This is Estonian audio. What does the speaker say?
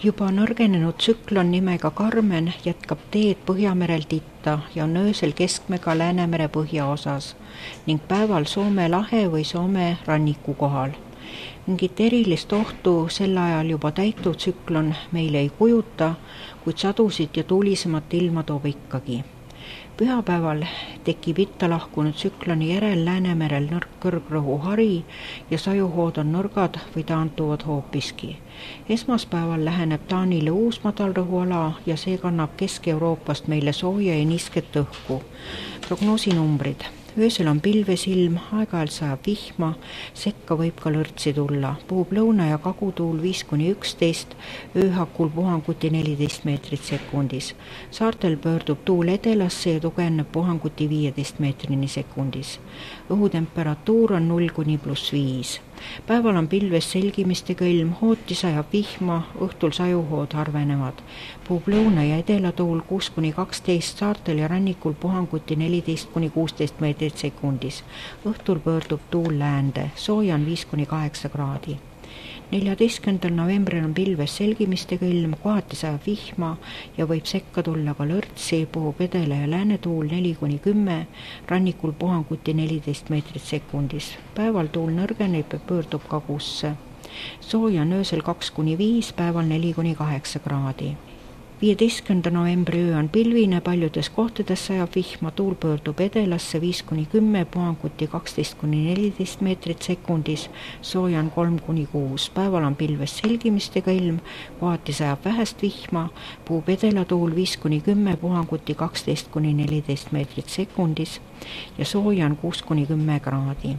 Juba nõrgenenud tsüklon nimega Karmen jätkab teed Põhjamerelt itta ja on öösel keskmega Läänemere põhjaosas ning päeval Soome lahe või Soome ranniku kohal. Mingit erilist ohtu sel ajal juba täituv tsüklon meile ei kujuta, kuid sadusid ja tuulisemat ilma toob ikkagi. Pühapäeval tekib itta lahkunud tsükloni järel Läänemerel nõrk kõrgrõhuhari ja sajuhood on nõrgad või taanduvad hoopiski. Esmaspäeval läheneb Taanile uus madalrõhuala ja see kannab Kesk-Euroopast meile sooja ja nisket õhku. Prognoosinumbrid. Öösel on pilvesilm, aeg-ajalt sajab vihma, sekka võib ka lõrtsi tulla. Puhub lõuna- ja kagutuul 5–11, ööhakul puhanguti 14 meetrit sekundis. Saartel pöördub tuul edelasse ja tugevneb puhanguti 15 meetrini sekundis. Õhutemperatuur on 0–+5. Päeval on pilves selgimistega ilm, hooti sajab vihma, õhtul sajuhood harvenevad. Puhub lõuna- ja edelatuul 6–12, saartel ja rannikul puhanguti 14–16 meetrit sekundis. Õhtul pöördub tuul läände, sooja on 5–8 kraadi. 14. novembril on pilves selgimistega ilm, kohati sajab vihma ja võib sekka tulla ka lõrtsi, puhub edela- ja läänetuul 4–10, rannikul puhanguti 14 meetrit sekundis. Päeval tuul nõrgeneb ja pöördub kagusse. Sooja on öösel 2–5, päeval 4–8 kraadi. 15. novembri öö on pilvine, paljudes kohtades sajab vihma, tuul pöördub edelasse 5–10, puhanguti 12–14 meetrit sekundis, sooja on 3–6. Päeval on pilves selgimistega ilm, kohati sajab vähest vihma, puhub edelatuul 5–10, puhanguti 12–14 meetrit sekundis ja sooja on 6–10 kraadi.